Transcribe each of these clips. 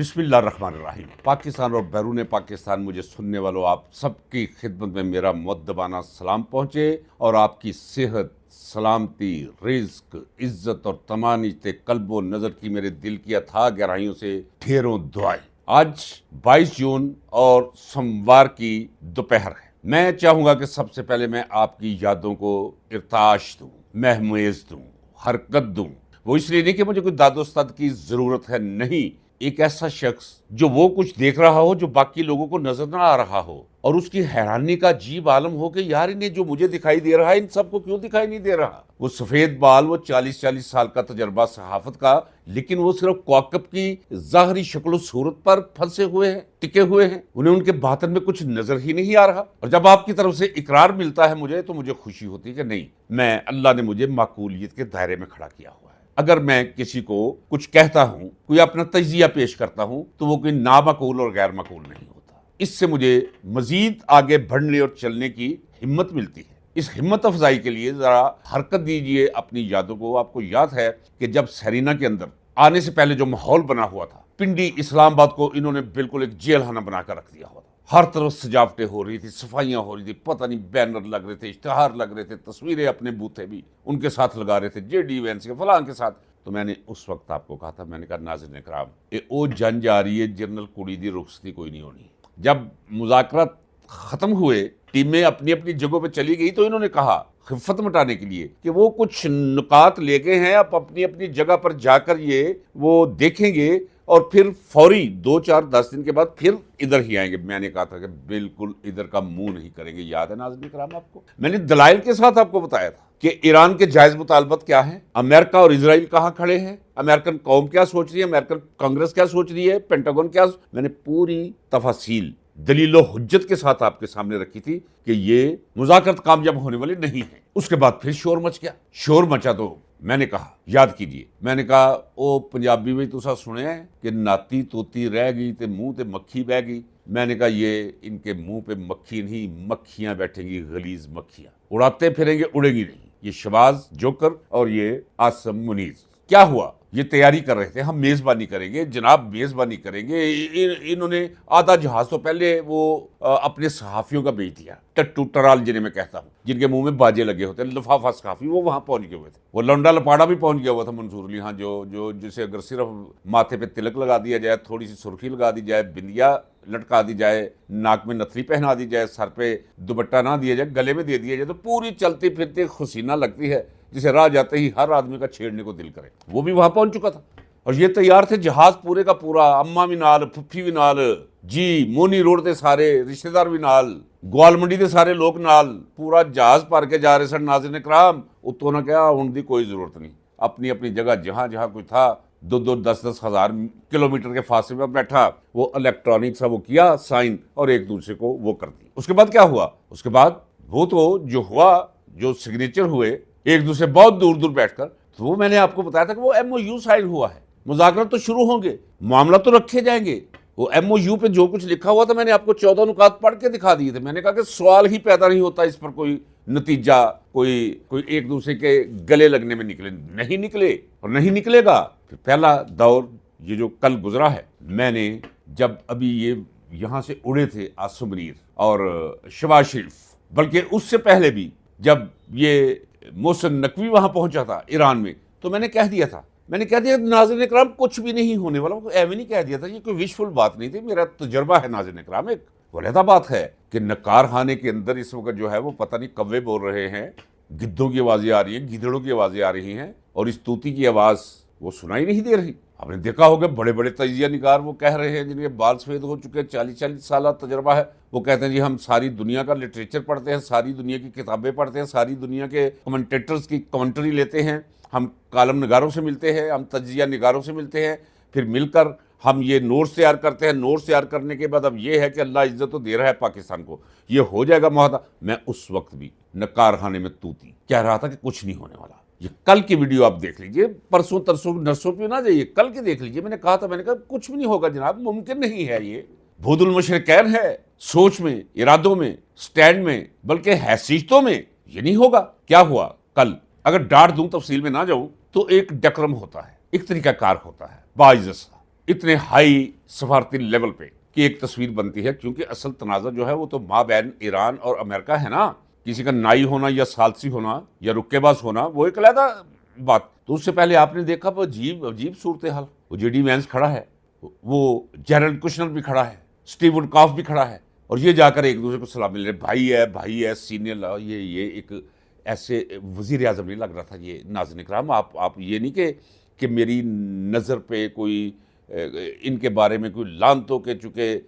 بسم اللہ الرحمن الرحیم۔ پاکستان اور بیرون پاکستان مجھے سننے والوں آپ سب کی خدمت میں میرا مؤدبانہ سلام پہنچے اور آپ کی صحت، سلامتی، رزق، عزت اور تمام قلب و نظر کی میرے دل کی اتھاہ گہرائیوں سے ڈھیروں دعائیں۔ آج 22 جون اور سوموار کی دوپہر ہے۔ میں چاہوں گا کہ سب سے پہلے میں آپ کی یادوں کو ارتعاش دوں، مہمیز دوں، حرکت دوں۔ وہ اس لیے نہیں کہ مجھے کوئی داد و ستد کی ضرورت ہے، نہیں، ایک ایسا شخص جو وہ کچھ دیکھ رہا ہو جو باقی لوگوں کو نظر نہ آ رہا ہو اور اس کی حیرانی کا عجیب عالم ہو کہ یار انہیں جو مجھے دکھائی دے رہا ہے ان سب کو کیوں دکھائی نہیں دے رہا۔ وہ سفید بال، وہ 40 سال کا تجربہ صحافت کا، لیکن وہ صرف کوکب کی ظاہری شکل و صورت پر پھنسے ہوئے ہیں، ٹکے ہوئے ہیں، انہیں ان کے باطن میں کچھ نظر ہی نہیں آ رہا۔ اور جب آپ کی طرف سے اقرار ملتا ہے مجھے تو مجھے خوشی ہوتی ہے کہ نہیں، میں اللہ نے مجھے معقولیت کے دائرے میں کھڑا کیا ہوا ہے۔ اگر میں کسی کو کچھ کہتا ہوں، کوئی اپنا تجزیہ پیش کرتا ہوں تو وہ کوئی نامعقول اور غیر معقول نہیں ہوتا۔ اس سے مجھے مزید آگے بڑھنے اور چلنے کی ہمت ملتی ہے۔ اس ہمت افزائی کے لیے ذرا حرکت دیجئے اپنی یادوں کو۔ آپ کو یاد ہے کہ جب سرینا کے اندر آنے سے پہلے جو ماحول بنا ہوا تھا، پنڈی اسلام آباد کو انہوں نے بالکل ایک جیل خانہ بنا کر رکھ دیا ہوا تھا۔ ہر طرف سجاوٹیں ہو رہی تھی، صفائیاں ہو رہی تھی، پتہ نہیں بینر لگ رہے تھے، اشتہار لگ رہے تھے، تصویریں اپنے بوتھے بھی ان کے ساتھ لگا رہے تھے، جے ڈی وینس کے فلاں کے ساتھ۔ تو میں نے اس وقت آپ کو کہا تھا، میں نے کہا ناظرین اکرام، او جنگ جاری ہے، جنرل کوڑی دی رخصتی کوئی نہیں ہونی۔ جب مذاکرات ختم ہوئے، ٹیمیں اپنی اپنی جگہوں پہ چلی گئی تو انہوں نے کہا خفت مٹانے کے لیے کہ وہ کچھ نکات لے گئے ہیں، آپ اپنی اپنی جگہ پر جا کر یہ وہ دیکھیں گے اور پھر فوری 2-4-10 دن کے بعد پھر ادھر ہی آئیں گے۔ میں نے کہا تھا کہ بالکل ادھر کا منہ نہیں کریں گے۔ یاد ہے ناظرین کرام آپ کو؟ میں نے دلائل کے ساتھ آپ کو بتایا تھا کہ ایران کے جائز مطالبات کیا ہیں، امریکہ اور اسرائیل کہاں کھڑے ہیں، امریکن قوم کیا سوچ رہی ہے، امریکن کانگریس کیا سوچ رہی ہے، پینٹاگون کیا میں نے پوری تفاصیل دلیل و حجت کے ساتھ آپ کے سامنے رکھی تھی کہ یہ مذاکرات کامیاب ہونے والی نہیں ہیں۔ اس کے بعد پھر شور مچ گیا۔ شور مچا تو میں نے کہا، یاد کیجئے، میں نے کہا او پنجابی میں تسا سنے ہیں کہ ناتی توتی رہ گئی تے منہ تے مکھی بہ گئی۔ میں نے کہا یہ ان کے منہ پہ مکھی نہیں، مکھیاں بیٹھیں گی، غلیظ مکھیاں اڑاتے پھریں گے، اڑیں گی نہیں۔ یہ شباز جوکر اور یہ عاصم منیز کیا ہوا؟ یہ تیاری کر رہے تھے، ہم میزبانی کریں گے جناب، میزبانی کریں گے۔ انہوں نے آدھا جہاز تو پہلے وہ اپنے صحافیوں کا بھیج دیا، ٹٹو ٹرال جنہیں میں کہتا ہوں، جن کے منہ میں باجے لگے ہوتے ہیں، لفافہ صحافی، وہ وہاں پہنچ گئے ہوئے تھے۔ وہ لونڈا لپاڑا بھی پہنچ گیا ہوا تھا، منصور علی ہاں، جو جسے اگر صرف ماتھے پہ تلک لگا دیا جائے، تھوڑی سی سرخی لگا دی جائے، بندیا لٹکا دی جائے، ناک میں نتھری پہنا دی جائے، سر پہ دوپٹہ نہ دیا جائے، گلے میں دے دیا جائے، تو پوری چلتی پھرتی حسینہ لگتی ہے جسے راہ جاتے ہی ہر آدمی کا چھیڑنے کو دل کرے۔ وہ بھی وہاں پہنچ چکا تھا اور یہ تیار تھے، جہاز پورے کا پورا، اماں بھی نال، پھپھی بھی نال، جی مونی روڈ تے سارے رشتہ دار بھی نال، گوال منڈی دے سارے لوگ نال، پورا جہاز بھر کے جا رہے سن۔ ناظرین اکرام، اتوں نہ کیا ہون دی کوئی ضرورت نہیں، اپنی اپنی جگہ جہاں جہاں کوئی تھا، 2-10 ہزار کلومیٹر کے فاصلے پر بیٹھا، وہ الیکٹرانک سا وہ کیا سائن اور ایک دوسرے کو وہ کر دی۔ اس کے بعد کیا ہوا؟ اس کے بعد وہ تو جو ہوا، جو سگنیچر ہوئے ایک دوسرے بہت دور دور بیٹھ کر، تو وہ میں نے آپ کو بتایا تھا کہ وہ ایم او یو سائن ہوا ہے، مذاکرات تو شروع ہوں گے، معاملہ تو رکھے جائیں گے۔ وہ ایم او یو پہ جو کچھ لکھا ہوا تھا میں نے آپ کو 14 نکات پڑھ کے دکھا دیے تھے۔ میں نے کہا کہ سوال ہی پیدا نہیں ہوتا اس پر کوئی نتیجہ، کوئی ایک دوسرے کے گلے لگنے میں نکلے، نہیں نکلے اور نہیں نکلے گا۔ پھر پہلا دور یہ جو کل گزرا ہے، میں نے جب ابھی یہ یہاں سے اڑے تھے عاصم منیر اور شباز شریف، بلکہ اس سے پہلے بھی جب یہ محسن نقوی وہاں پہنچا تھا ایران میں، تو میں نے کہہ دیا تھا ناظرین اکرام کچھ بھی نہیں ہونے والا۔ ایویں نہیں کہہ دیا تھا، یہ کوئی وشفل بات نہیں تھی، میرا تجربہ ہے ناظرین اکرام۔ ایک علیحدہ بات ہے کہ نکار خانے کے اندر اس وقت جو ہے وہ پتہ نہیں کوے بول رہے ہیں، گدھوں کی آوازیں آ رہی ہیں، گیدڑوں کی آوازیں آ رہی ہیں، اور اس طوطی کی آواز وہ سنائی نہیں دے رہی۔ آپ نے دیکھا ہوگا بڑے بڑے تجزیہ نگار وہ کہہ رہے ہیں، جن کے بال سفید ہو چکے، 40 سالہ تجربہ ہے، وہ کہتے ہیں جی ہم ساری دنیا کا لٹریچر پڑھتے ہیں، ساری دنیا کی کتابیں پڑھتے ہیں، ساری دنیا کے کمنٹیٹرز کی کمنٹری لیتے ہیں، ہم کالم نگاروں سے ملتے ہیں، ہم تجزیہ نگاروں سے ملتے ہیں، پھر مل کر ہم یہ نوٹس تیار کرتے ہیں۔ نوٹس تیار کرنے کے بعد اب یہ ہے کہ اللہ عزت تو دے رہا ہے پاکستان کو، یہ ہو جائے گا معاہدہ۔ میں اس وقت بھی نکار خانے میں توتی کہہ رہا تھا کہ کچھ نہیں ہونے والا۔ یہ کل کی ویڈیو آپ دیکھ لیجئے، پرسوں ترسوں نرسوں پہ نہ جائیے، کل کی دیکھ لیجئے۔ میں نے کہا تھا، میں نے کہا کچھ بھی نہیں ہوگا جناب، ممکن نہیں ہے، یہ بھود المشرقین ہے، سوچ میں، ارادوں میں، سٹینڈ میں، بلکہ حیثیتوں میں یہ نہیں ہوگا۔ کیا ہوا کل؟ اگر ڈانٹ دوں، تفصیل میں نہ جاؤں، تو ایک ڈیکرم ہوتا ہے، ایک طریقہ کار ہوتا ہے، باعزت سا، اتنے ہائی سفارتی لیول پہ کہ ایک تصویر بنتی ہے، کیونکہ اصل تنازع جو ہے وہ تو مابین ایران اور امریکہ ہے نا. کسی کا نائی ہونا یا ثالثی ہونا یا رکے باز ہونا وہ ایک علیحدہ بات. تو اس سے پہلے آپ نے دیکھا وہ عجیب صورتحال. وہ جے ڈی وینس کھڑا ہے، وہ جیرلڈ کشنر بھی کھڑا ہے، اسٹیو وڈکاف بھی کھڑا ہے، اور یہ جا کر ایک دوسرے کو سلام مل رہے، بھائی ہے سینئر. یہ ایک ایسے وزیر اعظم نہیں لگ رہا تھا یہ. ناظرین اکرام، آپ یہ نہیں کہ میری نظر پہ کوئی ان کے بارے میں کوئی لانتوں کے چونکہ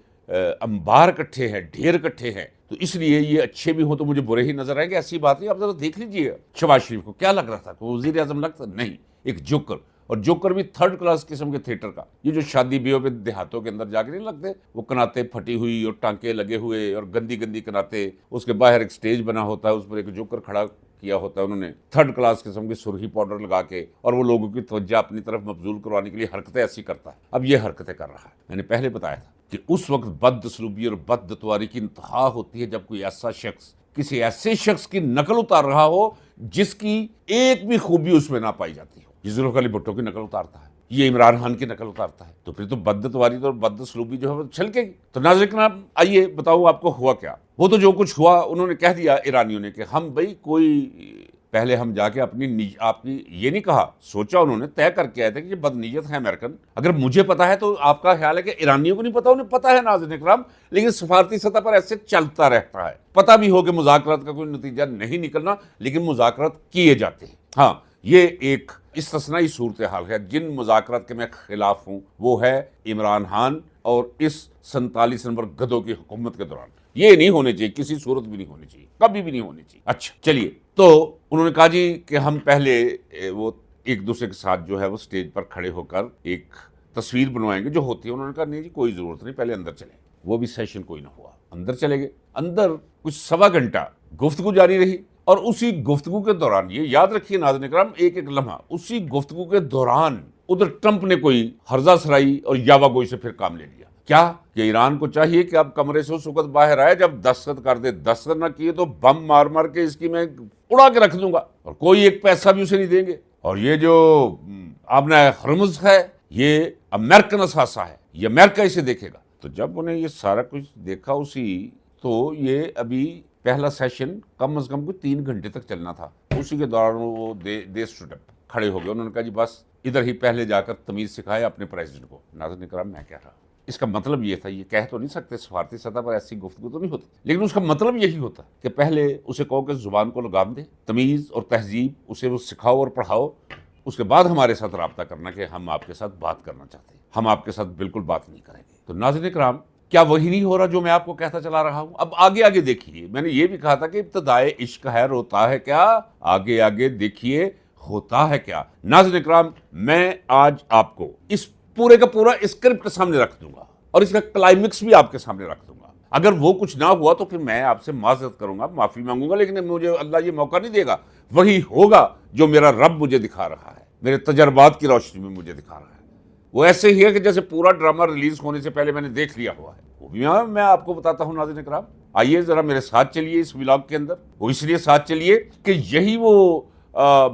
انبار کٹھے ہیں، ڈھیر کٹھے ہیں، تو اس لیے یہ اچھے بھی ہوں تو مجھے برے ہی نظر آئیں گے. ایسی بات نہیں. آپ ذرا دیکھ لیجئے شہباز شریف کو کیا لگ رہا تھا، کوئی وزیر اعظم لگتا نہیں، ایک جوکر. اور جوکر بھی تھرڈ کلاس قسم کے تھیٹر کا. یہ جو شادی بیوہ پہ دیہاتوں کے اندر جا کے نہیں لگتے، وہ کناتے پھٹی ہوئی اور ٹانکے لگے ہوئے اور گندی کناتے، اس کے باہر ایک سٹیج بنا ہوتا ہے، اس پر ایک جوکر کھڑا کیا ہوتا ہے انہوں نے تھرڈ کلاس قسم کی سرخی پاؤڈر لگا کے، اور وہ لوگوں کی توجہ اپنی طرف مبذول کروانے کے لیے حرکتیں ایسی کرتا ہے. اب یہ حرکتیں کر رہا ہے. میں نے پہلے بتایا تھا کہ اس وقت بد سلوکی اور بد دتواری کی انتہا ہوتی ہے جب کوئی ایسا شخص کسی ایسے شخص کی نقل اتار رہا ہو جس کی ایک بھی خوبی اس میں نہ پائی جاتی ہو. یہ ذوالفقار علی بھٹو کی نقل اتارتا ہے، یہ عمران خان کی نقل اتارتا ہے، تو پھر تو بدتواری اور بد سلوکی جو ہے وہ چھلکے گی. تو ناظرین کرام، آئیے بتاؤں آپ کو ہوا کیا. وہ تو جو کچھ ہوا انہوں نے کہہ دیا ایرانیوں نے کہ ہم بھائی کوئی پہلے ہم جا کے آپ کی یہ نہیں کہا، سوچا انہوں نے، طے کر کے آئے تھے کہ یہ بد نیت ہے امریکن. اگر مجھے پتا ہے تو آپ کا خیال ہے کہ ایرانیوں کو نہیں پتا؟ انہیں پتا ہے ناظرین اکرام، لیکن سفارتی سطح پر ایسے چلتا رہتا ہے. پتہ بھی ہو کہ مذاکرات کا کوئی نتیجہ نہیں نکلنا، لیکن مذاکرات کیے جاتے ہیں. ہاں، یہ ایک استثنائی صورتحال ہے. جن مذاکرات کے میں خلاف ہوں وہ ہے عمران خان اور اس 47 نمبر گدھوں کی حکومت کے دوران. یہ نہیں ہونے چاہیے، کسی صورت بھی نہیں ہونی چاہیے، کبھی بھی نہیں ہونی چاہیے. اچھا چلیے، تو انہوں نے کہا جی کہ ہم پہلے وہ ایک دوسرے کے ساتھ جو ہے وہ سٹیج پر کھڑے ہو کر ایک تصویر بنوائیں گے جو ہوتی ہے. انہوں نے کہا نہیں جی کوئی ضرورت نہیں، پہلے اندر چلیں. وہ بھی سیشن کوئی نہ ہوا. اندر چلے گئے. اندر کچھ سوا گھنٹہ گفتگو جاری رہی، اور اسی گفتگو کے دوران یہ یاد رکھیے ناظرین کرام، ایک لمحہ، اسی گفتگو کے دوران ادھر ٹرمپ نے کوئی ہرزہ سرائی اور یاوا گوئی سے پھر کام لے لیا. کیا کہ ایران کو چاہیے کہ اب کمرے سے اس وقت باہر آئے جب دستخط کر دے. دستخط نہ کیے تو بم مار کے اس کی میں اڑا کے رکھ دوں گا، اور کوئی ایک پیسہ بھی اسے نہیں دیں گے. اور یہ جو آبنہ ہرمز ہے یہ امریکن اثاثہ ہے، یہ امریکہ اسے دیکھے گا. تو جب انہیں یہ سارا کچھ دیکھا تو یہ ابھی پہلا سیشن کم از کم کوئی 3 گھنٹے تک چلنا تھا. اسی کے دوران وہ دے اسٹوڈ اپ، کھڑے ہو گئے. انہوں نے کہا جی بس ادھر ہی پہلے جا کر تمیز سکھائے اپنے پریزیڈنٹ کو. ناظرین کرام، میں کہہ رہا ہوں اس کا مطلب یہ تھا، یہ کہہ تو نہیں سکتے سفارتی سطح پر ایسی گفتگو تو نہیں ہوتی، لیکن اس کا مطلب یہی ہوتا کہ پہلے اسے کہو کہ زبان کو لگام دے، تمیز اور تہذیب اسے وہ سکھاؤ اور پڑھاؤ. اس کے بعد ہمارے ساتھ رابطہ کرنا کہ ہم آپ کے ساتھ بات کرنا چاہتے ہیں، ہم آپ کے ساتھ بالکل بات نہیں کریں گے. تو ناظرین کرام، کیا وہی نہیں ہو رہا جو میں آپ کو کہتا چلا رہا ہوں؟ اب آگے دیکھیے. میں نے یہ بھی کہا تھا کہ ابتدائے عشق ہے، روتا ہے کیا؟ آگے دیکھیے ہوتا ہے کیا. ناظرین کرام، میں آج آپ کو اس پورے کا پورا اسکرپٹ سامنے رکھ دوں گا اور اس کا کلائمیکس بھی آپ کے سامنے رکھ دوں گا. اگر وہ کچھ نہ ہوا تو پھر میں آپ سے معذرت کروں گا، معافی مانگوں گا، لیکن مجھے اللہ یہ موقع نہیں دے گا. وہی ہوگا جو میرا رب مجھے دکھا رہا ہے، میرے تجربات کی روشنی میں مجھے دکھا رہا ہے. وہ ایسے ہی ہے کہ جیسے پورا ڈرامہ ریلیز ہونے سے پہلے میں نے دیکھ لیا ہوا ہے. وہ بھی میں آپ کو بتاتا ہوں. ناظرین کرام، آئیے ذرا میرے ساتھ چلیے اس ولاگ کے اندر. وہ اس لیے ساتھ چلیے کہ یہی وہ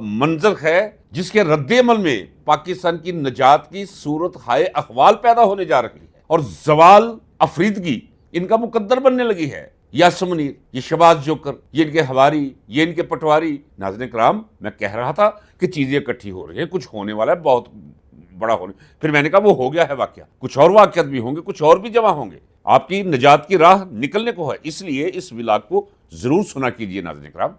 منظر ہے جس کے رد عمل میں پاکستان کی نجات کی صورت ہائے احوال پیدا ہونے جا رہی ہے، اور زوال افریدگی ان کا مقدر بننے لگی ہے. یاسر منیر، یہ شہباز جوکر، یہ ان کے ہواری، یہ ان کے پٹواری. ناظرین کرام، میں کہہ رہا تھا کہ چیزیں اکٹھی ہو رہی ہیں، کچھ ہونے والا ہے بہت بڑا ہونے. پھر میں نے کہا وہ ہو گیا ہے واقعہ، کچھ اور واقعات بھی ہوں گے، کچھ اور بھی جمع ہوں گے. آپ کی نجات کی راہ نکلنے کو ہے، اس لیے اس ولاگ کو ضرور سنا کیجیے. ناظرین کرام،